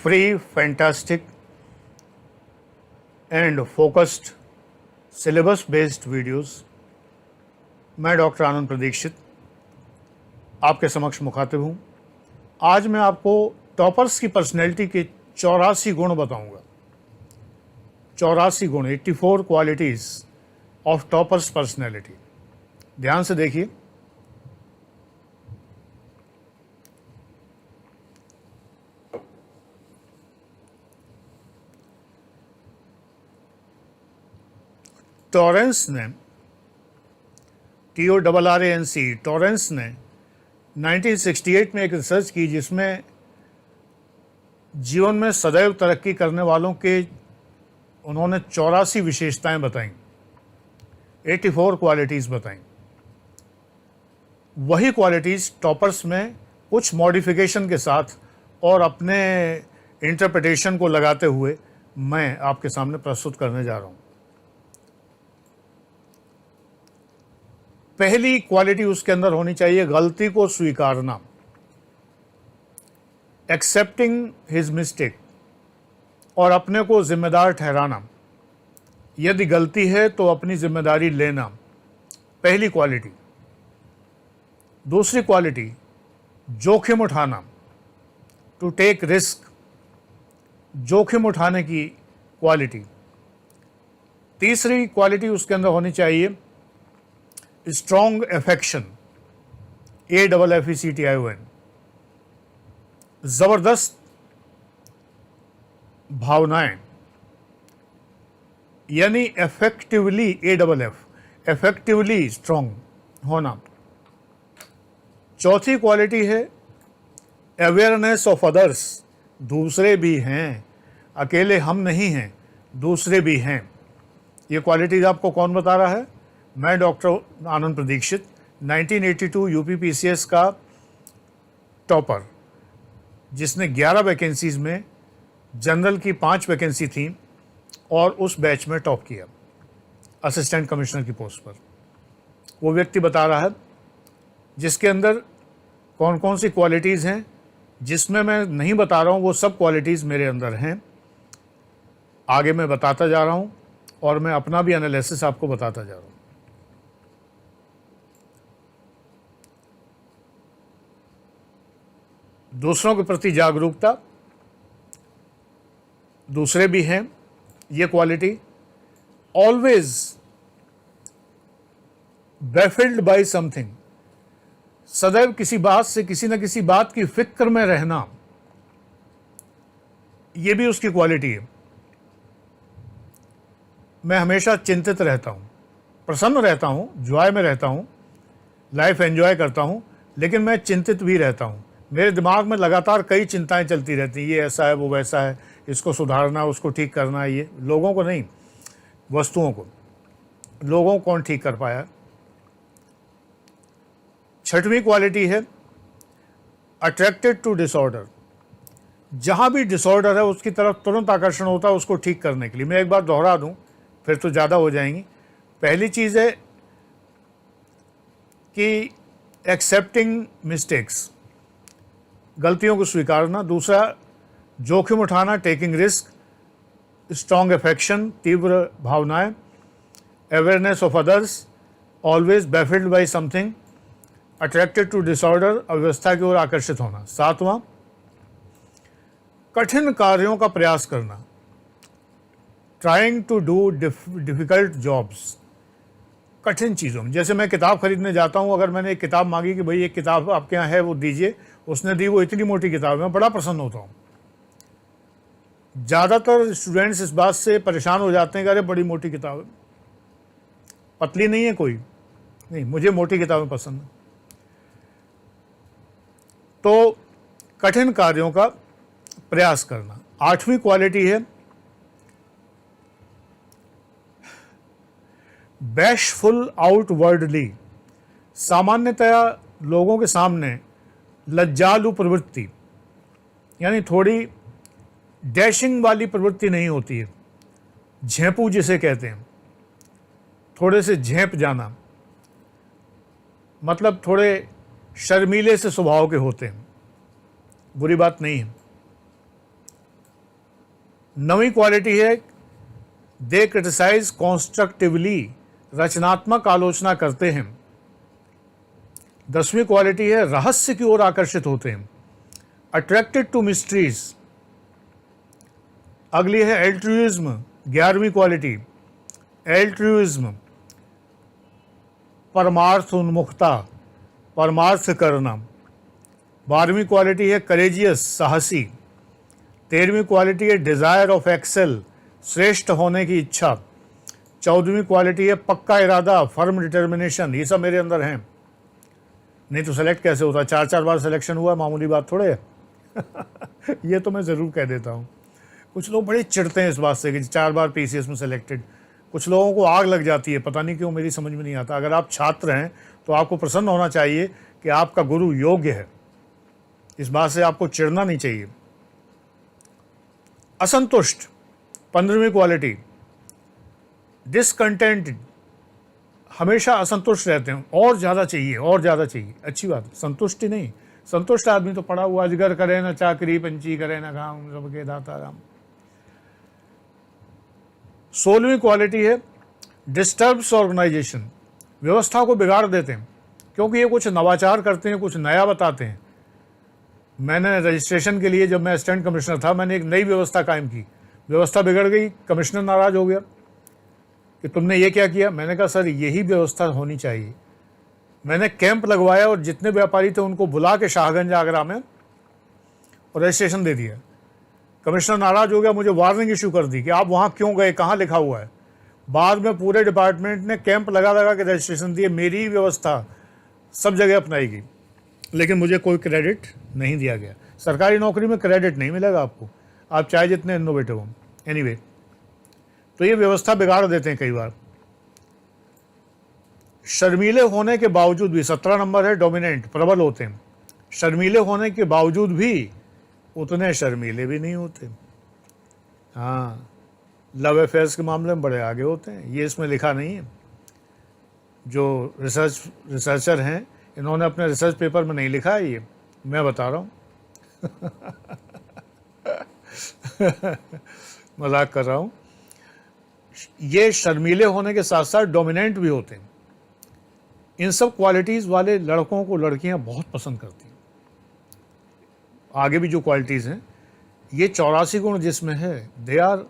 free, fantastic, and focused syllabus based videos मैं doctor आनंद प्रदीक्षित आपके समक्ष मुखातिब हूँ। आज मैं आपको टॉपर्स की पर्सनैलिटी के 84 गुण बताऊँगा। 84 गुण, 84 क्वालिटीज़ ऑफ टॉपर्स पर्सनैलिटी। ध्यान से देखिए। टॉरेंस ने टॉरेंस ने 1968 में एक रिसर्च की जिसमें जीवन में सदैव तरक्की करने वालों के उन्होंने 84 विशेषताएं बताईं, 84 क्वालिटीज़ बताईं। वही क्वालिटीज़ टॉपर्स में कुछ मॉडिफिकेशन के साथ और अपने इंटरप्रिटेशन को लगाते हुए मैं आपके सामने प्रस्तुत करने जा रहा हूँ। पहली क्वालिटी उसके अंदर होनी चाहिए गलती को स्वीकारना, एक्सेप्टिंग हिज मिस्टेक, और अपने को जिम्मेदार ठहराना। यदि गलती है तो अपनी जिम्मेदारी लेना, पहली क्वालिटी। दूसरी क्वालिटी जोखिम उठाना, टू टेक रिस्क, जोखिम उठाने की क्वालिटी। तीसरी क्वालिटी उसके अंदर होनी चाहिए स्ट्रॉन्ग एफेक्शन, AFFECTION, जबरदस्त भावनाएं, यानी एफेक्टिवली एफेक्टिवली स्ट्रॉन्ग होना। चौथी क्वालिटी है अवेयरनेस ऑफ अदर्स, दूसरे भी हैं, अकेले हम नहीं हैं, दूसरे भी हैं। ये क्वालिटीज आपको कौन बता रहा है? मैं डॉक्टर आनंद प्रदीक्षित, 1982 UPPCS का टॉपर, जिसने 11 वैकेंसीज़ में जनरल की 5 वैकेंसी थी और उस बैच में टॉप किया असिस्टेंट कमिश्नर की पोस्ट पर। वो व्यक्ति बता रहा है जिसके अंदर कौन कौन सी क्वालिटीज़ हैं। जिसमें मैं नहीं बता रहा हूँ वो सब क्वालिटीज़ मेरे अंदर हैं। आगे मैं बताता जा रहा हूँ और मैं अपना भी एनालिसिस आपको बताता जा रहा हूँ। दूसरों के प्रति जागरूकता, दूसरे भी हैं, ये quality. Always baffled by something, सदैव किसी बात से, किसी न किसी बात की फिक्र में रहना, ये भी उसकी क्वालिटी है। मैं हमेशा चिंतित रहता हूँ, प्रसन्न रहता हूँ, जॉय में रहता हूँ, लाइफ एंजॉय करता हूँ, लेकिन मैं चिंतित भी रहता हूँ। मेरे दिमाग में लगातार कई चिंताएं चलती रहती हैं, ये ऐसा है, वो वैसा है, इसको सुधारना, उसको ठीक करना है। ये लोगों को नहीं, वस्तुओं को। लोगों को कौन ठीक कर पाया? छठवीं क्वालिटी है अट्रैक्टेड टू डिसऑर्डर। जहाँ भी डिसऑर्डर है उसकी तरफ तुरंत आकर्षण होता है उसको ठीक करने के लिए। मैं एक बार दोहरा दूँ फिर तो ज़्यादा हो जाएंगी। पहली चीज़ है कि एक्सेप्टिंग मिस्टेक्स, गलतियों को स्वीकारना। दूसरा जोखिम उठाना, टेकिंग रिस्क। स्ट्रॉन्ग एफेक्शन, तीव्र भावनाएं। Awareness of others, always baffled by something. Attracted to disorder, अव्यवस्था की ओर आकर्षित होना। सातवां कठिन कार्यों का प्रयास करना, trying to do difficult jobs. कठिन चीज़ों में, जैसे मैं किताब खरीदने जाता हूँ, अगर मैंने एक किताब मांगी कि भाई एक किताब आपके यहाँ है वो दीजिए, उसने दी, वो इतनी मोटी किताब है, मैं बड़ा प्रसन्न होता हूँ। ज़्यादातर स्टूडेंट्स इस बात से परेशान हो जाते हैं कि अरे बड़ी मोटी किताब है, पतली नहीं है कोई, नहीं, मुझे मोटी किताबें पसंद है। तो कठिन कार्यों का प्रयास करना। आठवीं क्वालिटी है बैशफुल आउटवर्डली, सामान्यतया लोगों के सामने लज्जालु प्रवृत्ति, यानी थोड़ी डैशिंग वाली प्रवृत्ति नहीं होती है, झेंपू जिसे कहते हैं, थोड़े से झेंप जाना, मतलब थोड़े शर्मीले से स्वभाव के होते हैं, बुरी बात नहीं है। 9वीं क्वालिटी है दे क्रिटिसाइज कॉन्स्ट्रक्टिवली, रचनात्मक आलोचना करते हैं। 10वीं क्वालिटी है रहस्य की ओर आकर्षित होते हैं, अट्रैक्टेड टू मिस्ट्रीज। अगली है एल्ट्रुइज्म, 11वीं क्वालिटी एल्ट्रुइज्म, परमार्थ उन्मुखता, परमार्थ करना। 12वीं क्वालिटी है करेजियस, साहसी। 13वीं क्वालिटी है डिजायर ऑफ एक्सेल, श्रेष्ठ होने की इच्छा। 14वीं क्वालिटी है पक्का इरादा, फर्म डिटर्मिनेशन। ये सब मेरे अंदर हैं, नहीं तो सेलेक्ट कैसे होता? 4 बार सिलेक्शन हुआ, मामूली बात थोड़े है। ये तो मैं ज़रूर कह देता हूँ। कुछ लोग बड़े चिढ़ते हैं इस बात से कि 4 बार पीसीएस में सिलेक्टेड। कुछ लोगों को आग लग जाती है, पता नहीं क्यों, मेरी समझ में नहीं आता। अगर आप छात्र हैं तो आपको प्रसन्न होना चाहिए कि आपका गुरु योग्य है, इस बात से आपको चिढ़ना नहीं चाहिए। असंतुष्ट, 15वीं क्वालिटी डिसकंटेंटेड, हमेशा असंतुष्ट रहते हैं, और ज़्यादा चाहिए, और ज़्यादा चाहिए। अच्छी बात, संतुष्टि नहीं। संतुष्ट आदमी तो पड़ा हुआ, अजगर करे ना चाकरी, पंछी करे ना काम, सबके दाता राम। 16वीं क्वालिटी है डिस्टर्ब्स ऑर्गेनाइजेशन, व्यवस्था को बिगाड़ देते हैं, क्योंकि ये कुछ नवाचार करते हैं, कुछ नया बताते हैं। मैंने रजिस्ट्रेशन के लिए, जब मैं असिस्टेंट कमिश्नर था, मैंने एक नई व्यवस्था कायम की, व्यवस्था बिगड़ गई, कमिश्नर नाराज हो गया कि तुमने ये क्या किया। मैंने कहा सर यही व्यवस्था होनी चाहिए। मैंने कैंप लगवाया और जितने व्यापारी थे उनको बुला के शाहगंज आगरा में और रजिस्ट्रेशन दे दिया। कमिश्नर नाराज हो गया, मुझे वार्निंग इशू कर दी कि आप वहाँ क्यों गए, कहाँ लिखा हुआ है। बाद में पूरे डिपार्टमेंट ने कैंप लगा लगा के रजिस्ट्रेशन दिए, मेरी व्यवस्था सब जगह अपनाई गई, लेकिन मुझे कोई क्रेडिट नहीं दिया गया। सरकारी नौकरी में क्रेडिट नहीं मिलेगा आपको, आप चाहे जितने इनोवेटिव हों। एनीवे, तो ये व्यवस्था बिगाड़ देते हैं कई बार। शर्मीले होने के बावजूद भी, 17 नंबर है डोमिनेंट, प्रबल होते हैं। शर्मीले होने के बावजूद भी उतने शर्मीले भी नहीं होते। हाँ, लव अफेयर्स के मामले में बड़े आगे होते हैं। ये इसमें लिखा नहीं है, जो रिसर्चर हैं इन्होंने अपने रिसर्च पेपर में नहीं लिखा है, ये मैं बता रहा हूँ। मजाक कर रहा हूँ। ये शर्मीले होने के साथ साथ डोमिनेंट भी होते हैं। इन सब क्वालिटीज़ वाले लड़कों को लड़कियां बहुत पसंद करती हैं। आगे भी जो क्वालिटीज़ हैं, ये 84 गुण जिसमें है, they are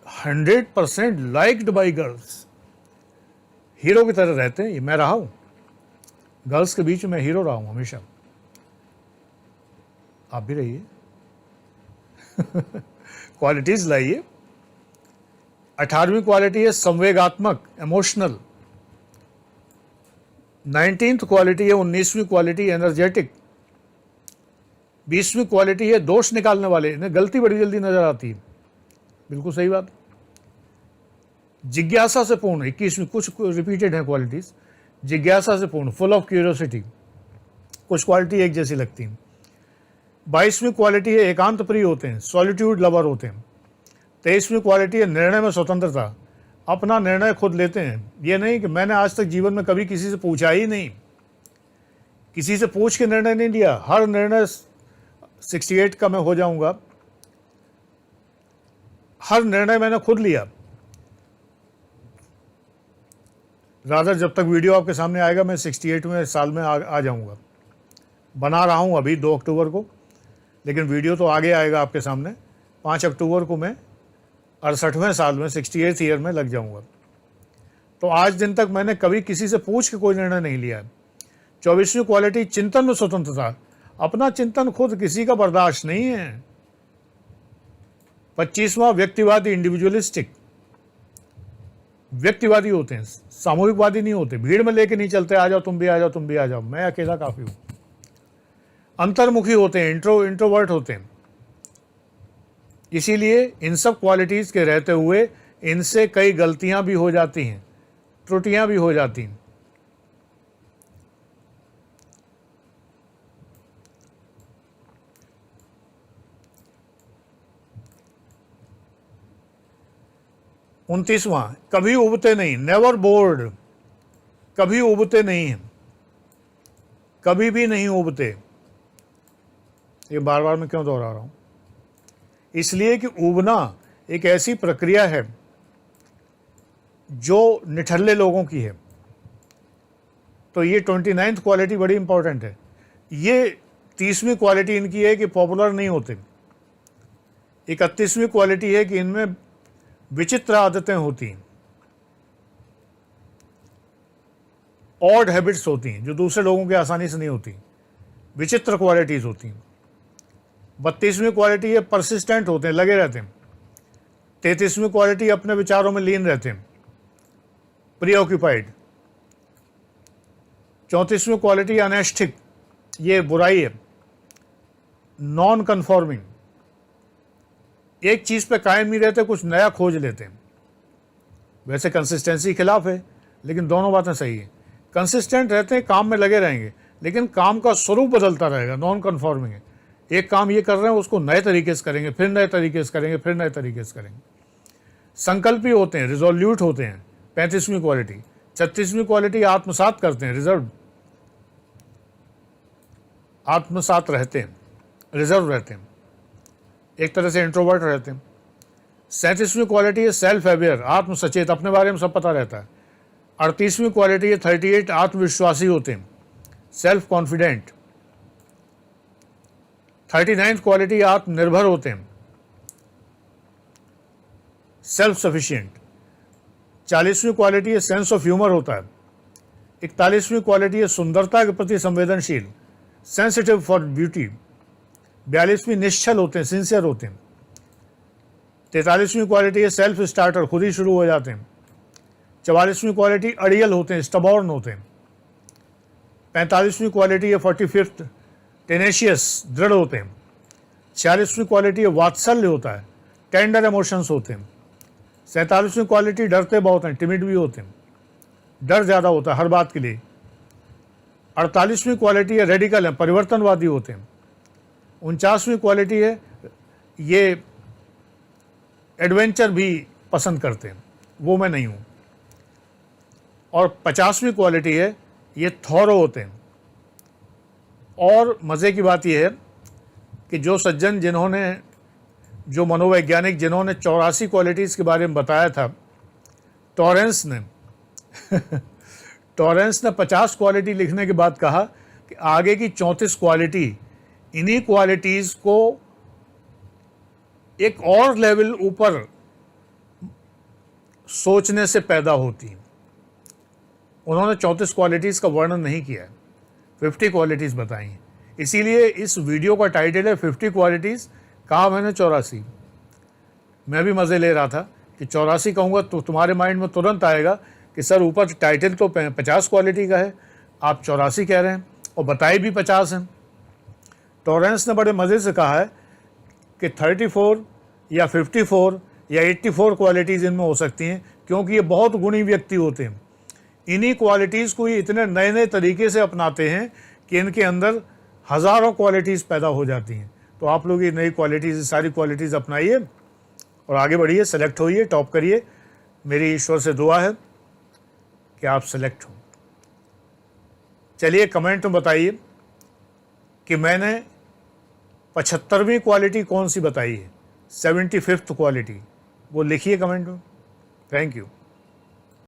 100% liked by girls. Hero की तरह रहते हैं। ये मैं रहा हूँ, गर्ल्स के बीच में हीरो रहा हूँ हमेशा, आप भी रहिए। क्वालिटीज़ लाइए। 18वीं क्वालिटी है संवेगात्मक, इमोशनल। 19th क्वालिटी है, 19वीं क्वालिटी एनर्जेटिक। 20वीं क्वालिटी है दोष निकालने वाले, इन्हें गलती बड़ी जल्दी नजर आती है। बिल्कुल सही बात। जिज्ञासा से पूर्ण, 21वीं, कुछ रिपीटेड है क्वालिटीज। जिज्ञासा से पूर्ण, फुल ऑफ क्यूरियोसिटी, कुछ क्वालिटी एक जैसी लगती हैं। 22वीं क्वालिटी है एकांत प्रिय होते हैं, सॉलिट्यूड लवर होते हैं। 23वीं क्वालिटी है निर्णय में स्वतंत्रता, अपना निर्णय खुद लेते हैं। ये नहीं कि मैंने आज तक जीवन में कभी किसी से पूछा ही नहीं, किसी से पूछ के निर्णय नहीं लिया। हर निर्णय 68 का मैं हो जाऊंगा, हर निर्णय मैंने खुद लिया। रादर जब तक वीडियो आपके सामने आएगा मैं 68वें साल में आ जाऊंगा। बना रहा हूं अभी 2 अक्टूबर को, लेकिन वीडियो तो आगे आएगा आपके सामने। 5 अक्टूबर को मैं 68वें साल में 68th ईयर में लग जाऊंगा। तो आज दिन तक मैंने कभी किसी से पूछ के कोई निर्णय नहीं लिया है। 24वीं क्वालिटी चिंतन में स्वतंत्रता, अपना चिंतन खुद, किसी का बर्दाश्त नहीं है। 25वां व्यक्तिवादी, इंडिविजुअलिस्टिक, व्यक्तिवादी होते हैं, सामूहिकवादी नहीं होते। भीड़ में लेके नहीं चलते, आ जाओ तुम भी आ जाओ, तुम भी आ जाओ, मैं अकेला काफी हूं। अंतर्मुखी होते हैं, इंट्रोवर्ट होते हैं। इसीलिए इन सब क्वालिटीज के रहते हुए इनसे कई गलतियां भी हो जाती हैं, त्रुटियां भी हो जाती हैं। उनतीसवां, कभी उबते नहीं, नेवर बोर्ड, कभी उबते नहीं हैं, कभी भी नहीं उबते। ये बार बार मैं क्यों दोहरा रहा हूं? इसलिए कि उबना एक ऐसी प्रक्रिया है जो निठल्ले लोगों की है। तो ये 29th क्वालिटी बड़ी इंपॉर्टेंट है। ये 30वीं क्वालिटी इनकी है कि पॉपुलर नहीं होते। 31वीं क्वालिटी है कि इनमें विचित्र आदतें होती हैं, ऑड हैबिट्स होती हैं जो दूसरे लोगों के आसानी से नहीं होती, विचित्र क्वालिटीज़ होती हैं। 32वीं क्वालिटी है परसिस्टेंट होते हैं, लगे रहते हैं। 33वीं क्वालिटी अपने विचारों में लीन रहते हैं, प्रीऑक्यूपाइड। 34वीं क्वालिटी अनैष्ठिक, ये बुराई है, नॉन कन्फॉर्मिंग, एक चीज़ पे कायम नहीं रहते, कुछ नया खोज लेते हैं। वैसे कंसिस्टेंसी खिलाफ है, लेकिन दोनों बातें सही है। कंसिस्टेंट रहते हैं, काम में लगे रहेंगे, लेकिन काम का स्वरूप बदलता रहेगा, नॉन कन्फॉर्मिंग है। एक काम ये कर रहे हैं, उसको नए तरीके से करेंगे, फिर नए तरीके से करेंगे, फिर नए तरीके से करेंगे। संकल्पी होते हैं, रिजोल्यूट होते हैं, 35वीं क्वालिटी। 36वीं क्वालिटी आत्मसात करते हैं, रिजर्व, आत्मसात रहते हैं, रिजर्व रहते हैं, एक तरह से इंट्रोवर्ट रहते हैं। 37वीं क्वालिटी है सेल्फ अवेयर, आत्मसचेत, अपने बारे में सब पता रहता है। 38वीं क्वालिटी है 38 आत्मविश्वासी होते हैं, सेल्फ कॉन्फिडेंट। 39th क्वालिटी आत्मनिर्भर होते हैं, सेल्फ सफिशिएंट। 40वीं क्वालिटी है सेंस ऑफ ह्यूमर होता है। 41वीं क्वालिटी है सुंदरता के प्रति संवेदनशील, सेंसिटिव फॉर ब्यूटी। 42वीं निश्चल होते हैं, सिंसियर होते हैं। 43वीं क्वालिटी है सेल्फ स्टार्टर, खुद ही शुरू हो जाते हैं। 44वीं क्वालिटी अड़ियल होते हैं, स्टबॉर्न होते हैं। 45वीं क्वालिटी है 45th टेनेशियस, दृढ़ होते हैं। 46वीं क्वालिटी है वात्सल्य होता है, टेंडर इमोशंस होते हैं। 47वीं क्वालिटी डरते बहुत हैं, टिमिड भी होते हैं, डर ज़्यादा होता है हर बात के लिए। 48वीं क्वालिटी है रेडिकल है, परिवर्तनवादी होते हैं। 49वीं क्वालिटी है ये एडवेंचर भी पसंद करते हैं, वो मैं नहीं हूँ। और 50वीं क्वालिटी है ये थॉरो होते हैं। और मज़े की बात यह है कि जो सज्जन जिन्होंने, जो मनोवैज्ञानिक जिन्होंने 84 क्वालिटीज़ के बारे में बताया था, टॉरेंस ने टॉरेंस ने 50 क्वालिटी लिखने के बाद कहा कि आगे की 34 क्वालिटी, इन्हीं क्वालिटीज़ को एक और लेवल ऊपर सोचने से पैदा होती हैं। उन्होंने 34 क्वालिटीज़ का वर्णन नहीं किया है, 50 क्वालिटीज़ बताई हैं। इसीलिए इस वीडियो का टाइटल है 50 क्वालिटीज़, कहा मैंने 84। मैं भी मज़े ले रहा था कि 84 कहूँगा तो तुम्हारे माइंड में तुरंत आएगा कि सर ऊपर टाइटल तो 50 क्वालिटी का है, आप 84 कह रहे हैं, और बताए भी 50 हैं। टॉरेंस ने बड़े मज़े से कहा है कि 34 या 54 या 84 क्वालिटीज़ इनमें हो सकती हैं, क्योंकि ये बहुत गुणी व्यक्ति होते हैं। इन्हीं क्वालिटीज़ को ये इतने नए नए तरीके से अपनाते हैं कि इनके अंदर हज़ारों क्वालिटीज़ पैदा हो जाती हैं। तो आप लोग ये नई क्वालिटीज़, सारी क्वालिटीज़ अपनाइए और आगे बढ़िए, सेलेक्ट होइए, टॉप करिए। मेरी ईश्वर से दुआ है कि आप सेलेक्ट हों। चलिए कमेंट में बताइए कि मैंने 75वीं क्वालिटी कौन सी बताई है, 75th क्वालिटी, वो लिखिए कमेंट में। Thank you.